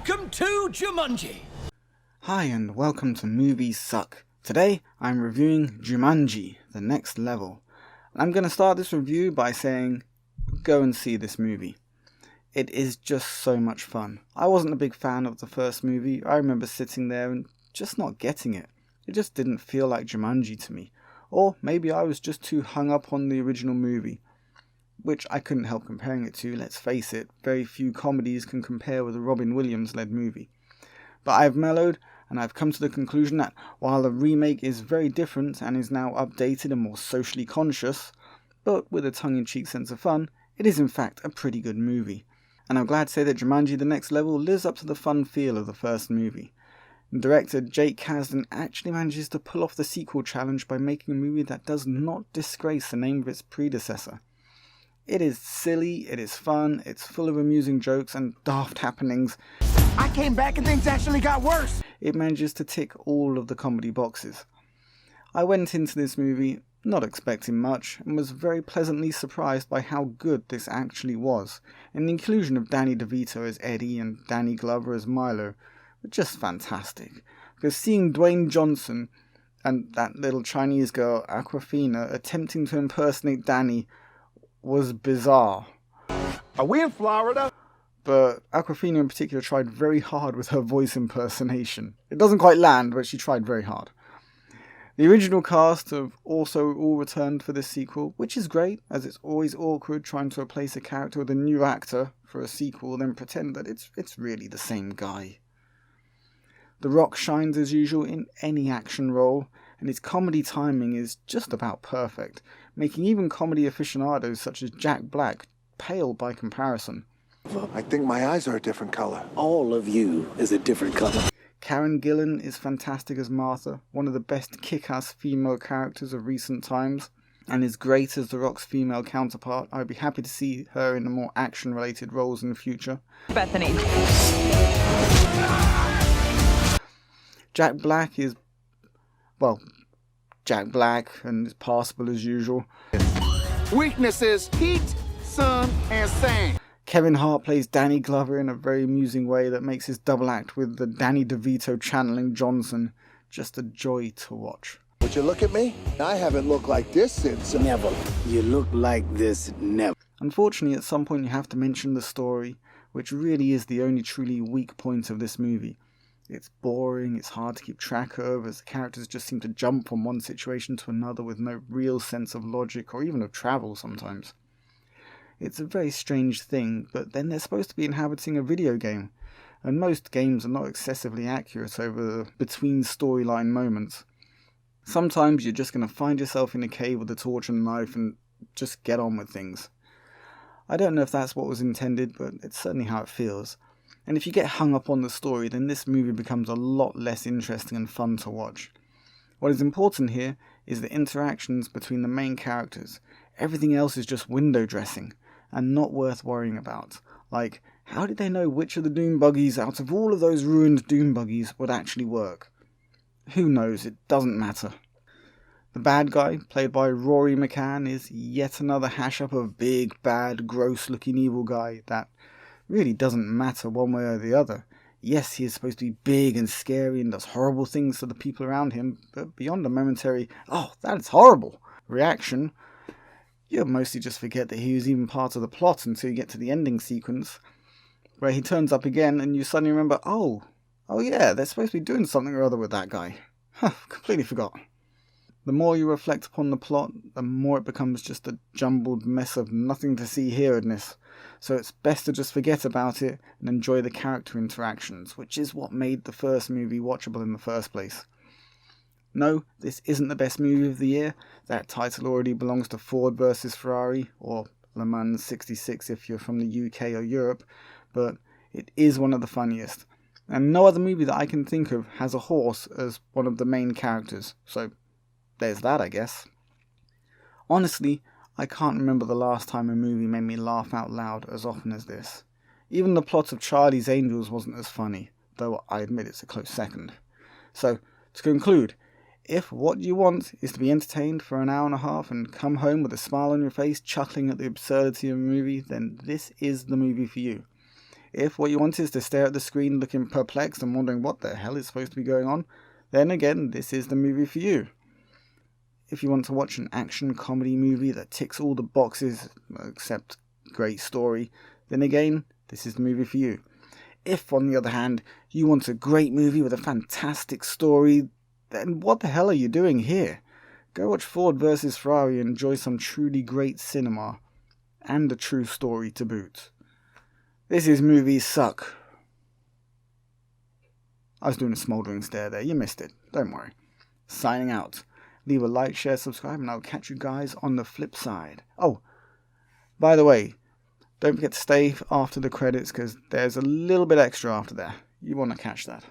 Welcome to Jumanji! Hi and welcome to Movies Suck. Today I'm reviewing Jumanji, The Next Level. I'm going to start this review by saying, go and see this movie. It is just so much fun. I wasn't a big fan of the first movie. I remember sitting there and just not getting it. It just didn't feel like Jumanji to me. Or maybe I was just too hung up on the original movie, which I couldn't help comparing it to. Let's face it, very few comedies can compare with a Robin Williams-led movie. But I've mellowed, and I've come to the conclusion that while the remake is very different and is now updated and more socially conscious, but with a tongue-in-cheek sense of fun, it is in fact a pretty good movie. And I'm glad to say that Jumanji The Next Level lives up to the fun feel of the first movie. Director Jake Kasdan actually manages to pull off the sequel challenge by making a movie that does not disgrace the name of its predecessor. It is silly, it is fun, it's full of amusing jokes and daft happenings. I came back and things actually got worse. It manages to tick all of the comedy boxes. I went into this movie not expecting much and was very pleasantly surprised by how good this actually was, and the inclusion of Danny DeVito as Eddie and Danny Glover as Milo were just fantastic, because seeing Dwayne Johnson and that little Chinese girl Awkwafina attempting to impersonate Danny was bizarre. Are we in Florida? But Awkwafina in particular tried very hard with her voice impersonation. It doesn't quite land, but she tried very hard. The original cast have also all returned for this sequel, which is great, as it's always awkward trying to replace a character with a new actor for a sequel, then pretend that it's really the same guy. The Rock shines as usual in any action role, and his comedy timing is just about perfect, making even comedy aficionados such as Jack Black pale by comparison. I think my eyes are a different color. All of you is a different color. Karen Gillan is fantastic as Martha, one of the best kick-ass female characters of recent times, and is great as The Rock's female counterpart. I'd be happy to see her in more action-related roles in the future. Bethany. Jack Black is, well, Jack Black, and is passable as usual. Weaknesses: heat, sun, and sand. Kevin Hart plays Danny Glover in a very amusing way that makes his double act with the Danny DeVito channeling Johnson just a joy to watch. Would you look at me? I haven't looked like this since... Never. You look like this never. Unfortunately, at some point you have to mention the story, which really is the only truly weak point of this movie. It's boring, it's hard to keep track of, as the characters just seem to jump from one situation to another with no real sense of logic or even of travel sometimes. It's a very strange thing, but then they're supposed to be inhabiting a video game, and most games are not excessively accurate over the between storyline moments. Sometimes you're just going to find yourself in a cave with a torch and a knife and just get on with things. I don't know if that's what was intended, but it's certainly how it feels. And if you get hung up on the story, then this movie becomes a lot less interesting and fun to watch. What is important here is the interactions between the main characters. Everything else is just window dressing, and not worth worrying about. Like, how did they know which of the Doom buggies out of all of those ruined Doom buggies would actually work? Who knows, it doesn't matter. The bad guy, played by Rory McCann, is yet another hash-up of big, bad, gross-looking evil guy that really doesn't matter one way or the other. Yes, he is supposed to be big and scary and does horrible things to the people around him, but beyond a momentary, "Oh, that is horrible," reaction, you'll mostly just forget that he was even part of the plot until you get to the ending sequence, where he turns up again and you suddenly remember, oh yeah, they're supposed to be doing something or other with that guy. Completely forgot. The more you reflect upon the plot, the more it becomes just a jumbled mess of nothing to see hereedness, so it's best to just forget about it and enjoy the character interactions, which is what made the first movie watchable in the first place. No, this isn't the best movie of the year. That title already belongs to Ford vs Ferrari, or Le Mans 66 if you're from the UK or Europe, but it is one of the funniest. And no other movie that I can think of has a horse as one of the main characters, so there's that, I guess. Honestly, I can't remember the last time a movie made me laugh out loud as often as this. Even the plot of Charlie's Angels wasn't as funny, though I admit it's a close second. So, to conclude, if what you want is to be entertained for an hour and a half and come home with a smile on your face chuckling at the absurdity of a movie, then this is the movie for you. If what you want is to stare at the screen looking perplexed and wondering what the hell is supposed to be going on, then again, this is the movie for you. If you want to watch an action comedy movie that ticks all the boxes except great story, then again, this is the movie for you. If, on the other hand, you want a great movie with a fantastic story, then what the hell are you doing here? Go watch Ford vs. Ferrari and enjoy some truly great cinema, and a true story to boot. This is Movies Suck. I was doing a smouldering stare there, you missed it, don't worry. Signing out. Leave a like, share, subscribe, and I'll catch you guys on the flip side. Oh, by the way, don't forget to stay after the credits because there's a little bit extra after there. You want to catch that.